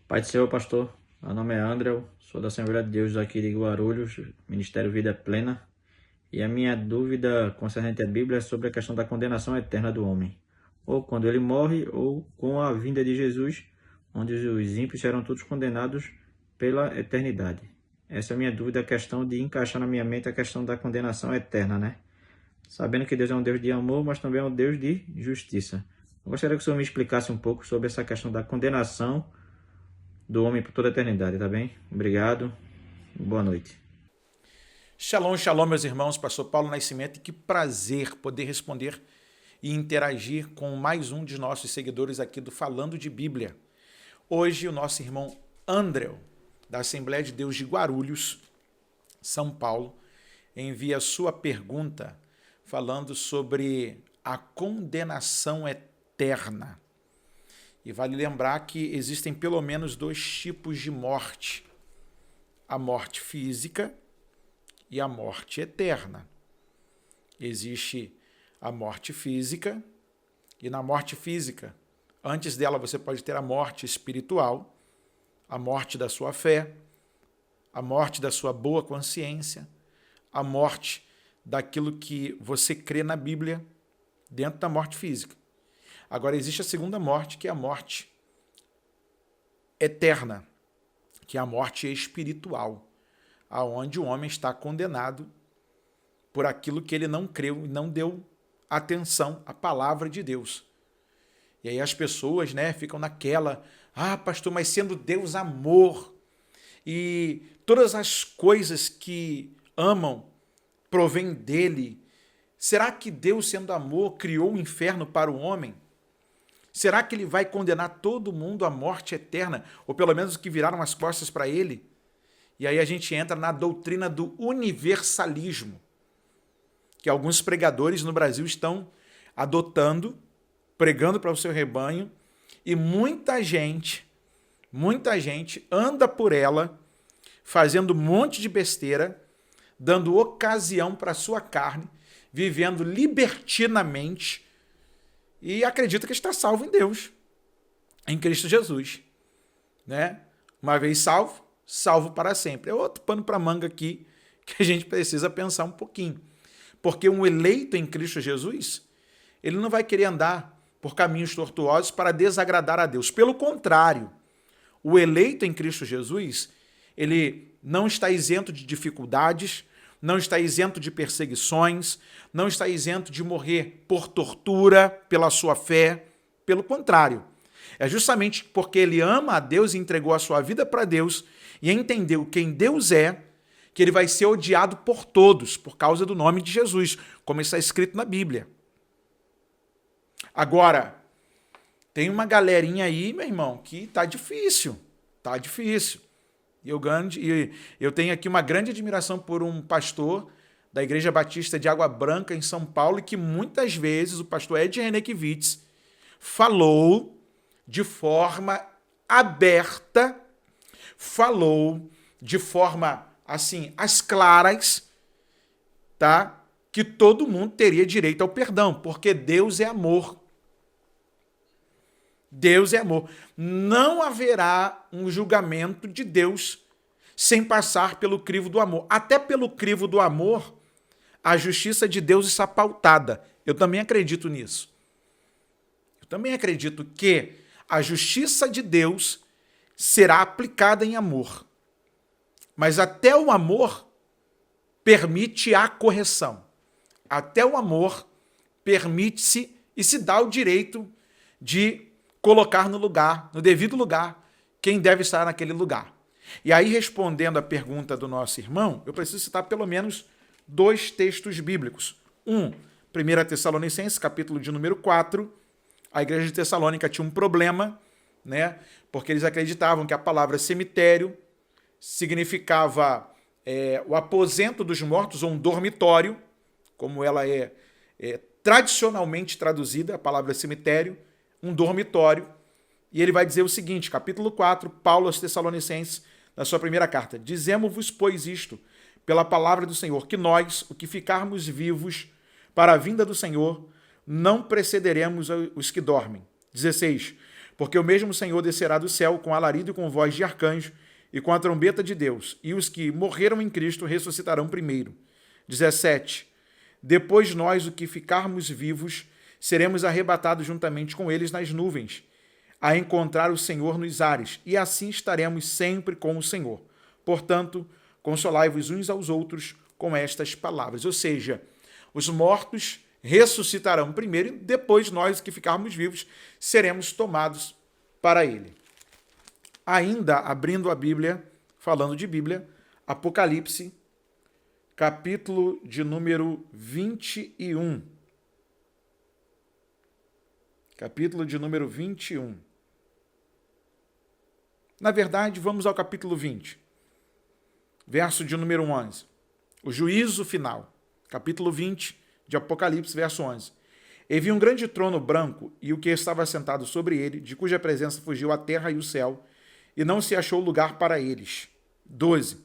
Pai do Senhor, pastor. Meu nome é André, sou da Assembleia de Deus aqui de Guarulhos, Ministério Vida Plena. E a minha dúvida concernente à Bíblia é sobre a questão da condenação eterna do homem. Ou quando ele morre, ou com a vinda de Jesus, onde os ímpios serão todos condenados pela eternidade. Essa é a minha dúvida, a questão de encaixar na minha mente a questão da condenação eterna, né? Sabendo que Deus é um Deus de amor, mas também é um Deus de justiça. Eu gostaria que o Senhor me explicasse um pouco sobre essa questão da condenação do homem por toda a eternidade, tá bem? Obrigado. Boa noite. Shalom, shalom, meus irmãos, pastor Paulo Nascimento, e que prazer poder responder e interagir com mais um de nossos seguidores aqui do Falando de Bíblia. Hoje o nosso irmão André, da Assembleia de Deus de Guarulhos, São Paulo, envia a sua pergunta falando sobre a condenação eterna. E vale lembrar que existem pelo menos dois tipos de morte: a morte física e a morte eterna. Existe a morte física, e na morte física, antes dela você pode ter a morte espiritual, a morte da sua fé, a morte da sua boa consciência, a morte daquilo que você crê na Bíblia, dentro da morte física. Agora existe a segunda morte, que é a morte eterna, que é a morte espiritual, aonde o homem está condenado por aquilo que ele não creu e não deu atenção à palavra de Deus. E aí as pessoas, ficam naquela, pastor, mas sendo Deus amor, e todas as coisas que amam provêm dele, será que Deus, sendo amor, criou o inferno para o homem? Será que ele vai condenar todo mundo à morte eterna, ou pelo menos os que viraram as costas para ele? E aí a gente entra na doutrina do universalismo, que alguns pregadores no Brasil estão adotando, pregando para o seu rebanho, e muita gente anda por ela, fazendo um monte de besteira, dando ocasião para a sua carne, vivendo libertinamente, e acredita que está salvo em Deus, em Cristo Jesus. Uma vez salvo, salvo para sempre. É outro pano para manga aqui que a gente precisa pensar um pouquinho. Porque um eleito em Cristo Jesus, ele não vai querer andar por caminhos tortuosos para desagradar a Deus. Pelo contrário, o eleito em Cristo Jesus, ele não está isento de dificuldades, não está isento de perseguições, não está isento de morrer por tortura pela sua fé. Pelo contrário, é justamente porque ele ama a Deus e entregou a sua vida para Deus e entendeu quem Deus é, que ele vai ser odiado por todos por causa do nome de Jesus, como está escrito na Bíblia. Agora, tem uma galerinha aí, meu irmão, que tá difícil. E eu tenho aqui uma grande admiração por um pastor da Igreja Batista de Água Branca, em São Paulo, e que muitas vezes o pastor Ed Renekiewicz falou de forma aberta, falou de forma, assim, às claras, tá? Que todo mundo teria direito ao perdão, porque Deus é amor. Deus é amor. Não haverá um julgamento de Deus sem passar pelo crivo do amor. Até pelo crivo do amor, a justiça de Deus está pautada. Eu também acredito nisso. Eu também acredito que a justiça de Deus será aplicada em amor. Mas até o amor permite a correção. Até o amor permite-se e se dá o direito de colocar no lugar, no devido lugar, quem deve estar naquele lugar. E aí, respondendo à pergunta do nosso irmão, eu preciso citar pelo menos dois textos bíblicos. 1 Tessalonicenses, capítulo de número 4. A igreja de Tessalônica tinha um problema, porque eles acreditavam que a palavra cemitério significava o aposento dos mortos, ou um dormitório, como ela é tradicionalmente traduzida, a palavra cemitério, um dormitório. E ele vai dizer o seguinte, capítulo 4, Paulo aos Tessalonicenses, na sua primeira carta: dizemos-vos, pois, isto, pela palavra do Senhor, que nós, o que ficarmos vivos para a vinda do Senhor, não precederemos os que dormem. 16. Porque o mesmo Senhor descerá do céu com alarido e com voz de arcanjo e com a trombeta de Deus, e os que morreram em Cristo ressuscitarão primeiro. 17. Depois nós, o que ficarmos vivos, seremos arrebatados juntamente com eles nas nuvens, a encontrar o Senhor nos ares, e assim estaremos sempre com o Senhor. Portanto, consolai-vos uns aos outros com estas palavras. Ou seja, os mortos ressuscitarão primeiro e depois nós, que ficarmos vivos, seremos tomados para ele. Ainda abrindo a Bíblia, falando de Bíblia, Apocalipse, capítulo de número 21. Capítulo de número 21. Na verdade, vamos ao capítulo 20, verso de número 11. O juízo final. Capítulo 20 de Apocalipse, verso 11. E vi um grande trono branco, e o que estava sentado sobre ele, de cuja presença fugiu a terra e o céu, e não se achou lugar para eles. 12.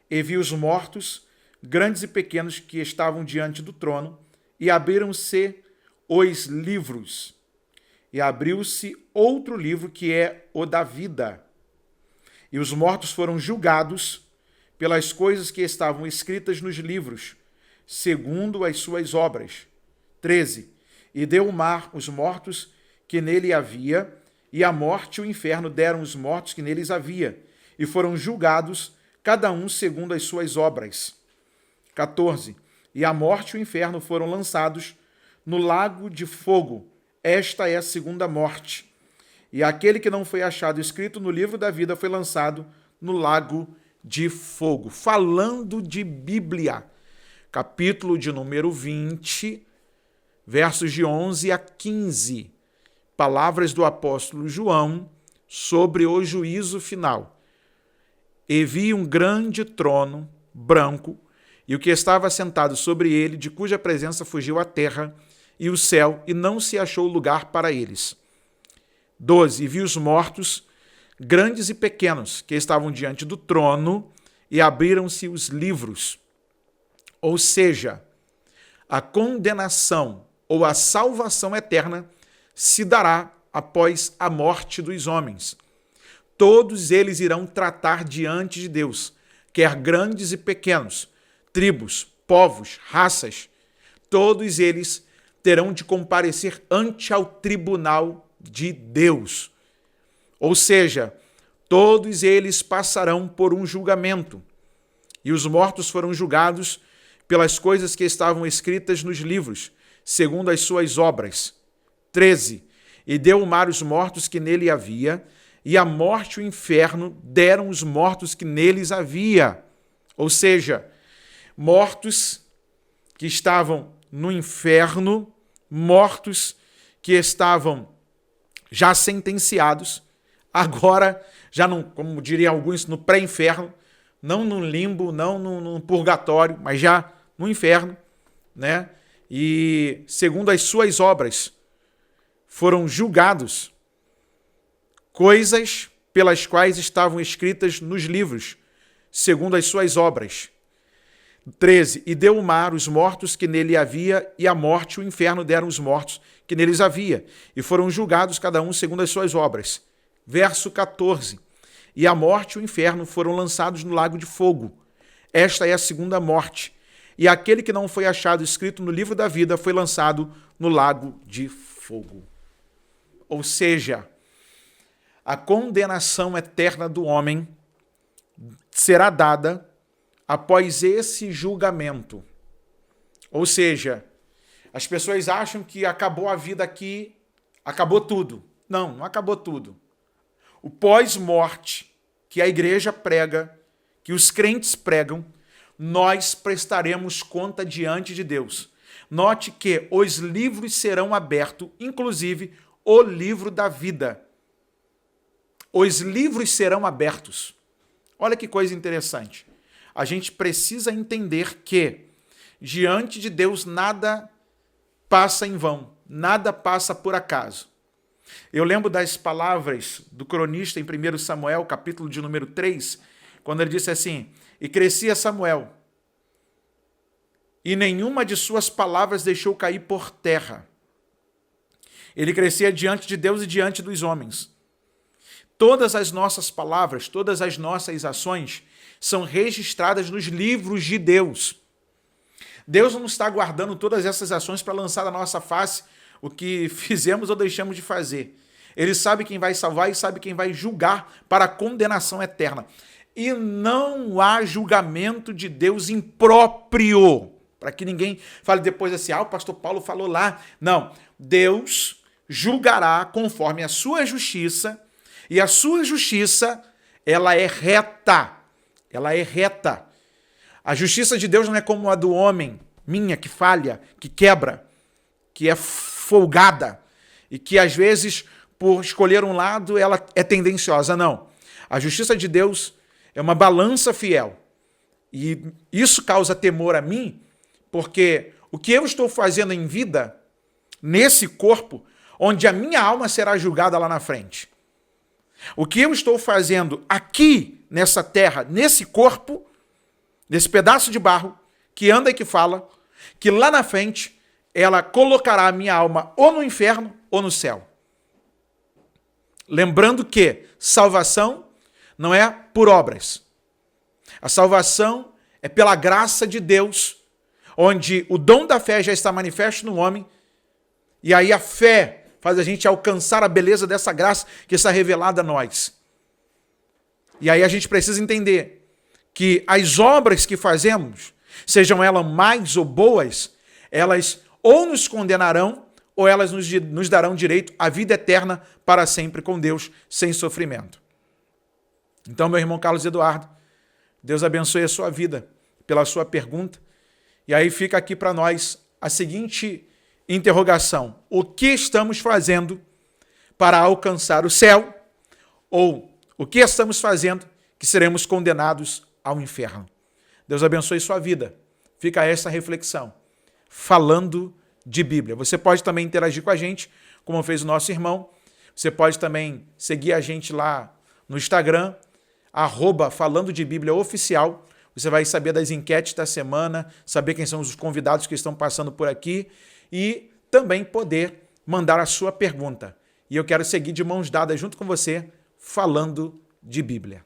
E vi os mortos, grandes e pequenos, que estavam diante do trono, e abriram-se os livros. E abriu-se outro livro, que é o da vida. E os mortos foram julgados pelas coisas que estavam escritas nos livros, segundo as suas obras. 13. E deu o mar os mortos que nele havia, e a morte e o inferno deram os mortos que neles havia, e foram julgados, cada um segundo as suas obras. 14. E a morte e o inferno foram lançados no lago de fogo. Esta é a segunda morte. E aquele que não foi achado escrito no livro da vida foi lançado no lago de fogo. Falando de Bíblia, capítulo de número 20, versos de 11 a 15. Palavras do apóstolo João sobre o juízo final. E vi um grande trono branco, e o que estava sentado sobre ele, de cuja presença fugiu a terra e o céu, e não se achou lugar para eles. 12. E vi os mortos, grandes e pequenos, que estavam diante do trono, e abriram-se os livros. Ou seja, a condenação ou a salvação eterna se dará após a morte dos homens. Todos eles irão tratar diante de Deus, quer grandes e pequenos, tribos, povos, raças, todos eles terão de comparecer ante ao tribunal de Deus. Ou seja, todos eles passarão por um julgamento. E os mortos foram julgados pelas coisas que estavam escritas nos livros, segundo as suas obras. 13. E deu o mar os mortos que nele havia, e a morte e o inferno deram os mortos que neles havia. Ou seja, mortos que estavam no inferno, mortos que estavam já sentenciados, agora já não, como diriam alguns, no pré-inferno, não no limbo, não no purgatório, mas já no inferno, né? E segundo as suas obras foram julgados, coisas pelas quais estavam escritas nos livros, segundo as suas obras. 13. E deu o mar os mortos que nele havia, e a morte e o inferno deram os mortos que neles havia, e foram julgados cada um segundo as suas obras. Verso 14. E a morte e o inferno foram lançados no lago de fogo. Esta é a segunda morte. E aquele que não foi achado escrito no livro da vida foi lançado no lago de fogo. Ou seja, a condenação eterna do homem será dada após esse julgamento. Ou seja, as pessoas acham que acabou a vida aqui, acabou tudo. Não, não acabou tudo. O pós-morte que a igreja prega, que os crentes pregam, nós prestaremos conta diante de Deus. Note que os livros serão abertos, inclusive o livro da vida. Os livros serão abertos. Olha que coisa interessante. A gente precisa entender que diante de Deus nada passa em vão, nada passa por acaso. Eu lembro das palavras do cronista em 1 Samuel, capítulo de número 3, quando ele disse assim: e crescia Samuel, e nenhuma de suas palavras deixou cair por terra. Ele crescia diante de Deus e diante dos homens. Todas as nossas palavras, todas as nossas ações são registradas nos livros de Deus. Deus não está guardando todas essas ações para lançar na nossa face o que fizemos ou deixamos de fazer. Ele sabe quem vai salvar e sabe quem vai julgar para a condenação eterna. E não há julgamento de Deus impróprio, para que ninguém fale depois assim, o pastor Paulo falou lá. Não, Deus julgará conforme a sua justiça, e a sua justiça, ela é reta. Ela é reta. A justiça de Deus não é como a do homem, minha, que falha, que quebra, que é folgada, e que às vezes, por escolher um lado, ela é tendenciosa. Não. A justiça de Deus é uma balança fiel. E isso causa temor a mim, porque o que eu estou fazendo em vida, nesse corpo, onde a minha alma será julgada lá na frente. O que eu estou fazendo aqui, nessa terra, nesse corpo, nesse pedaço de barro, que anda e que fala, que lá na frente, ela colocará a minha alma ou no inferno ou no céu. Lembrando que salvação não é por obras. A salvação é pela graça de Deus, onde o dom da fé já está manifesto no homem, e aí a fé faz a gente alcançar a beleza dessa graça que está revelada a nós. E aí a gente precisa entender que as obras que fazemos, sejam elas mais ou boas, elas ou nos condenarão, ou elas nos darão direito à vida eterna para sempre com Deus, sem sofrimento. Então, meu irmão Carlos Eduardo, Deus abençoe a sua vida pela sua pergunta. E aí fica aqui para nós a seguinte interrogação: o que estamos fazendo para alcançar o céu? Ou o que estamos fazendo que seremos condenados ao inferno? Deus abençoe sua vida. Fica essa reflexão. Falando de Bíblia. Você pode também interagir com a gente, como fez o nosso irmão. Você pode também seguir a gente lá no Instagram, @falando de Bíblia oficial. Você vai saber das enquetes da semana, saber quem são os convidados que estão passando por aqui e também poder mandar a sua pergunta. E eu quero seguir de mãos dadas junto com você, falando de Bíblia.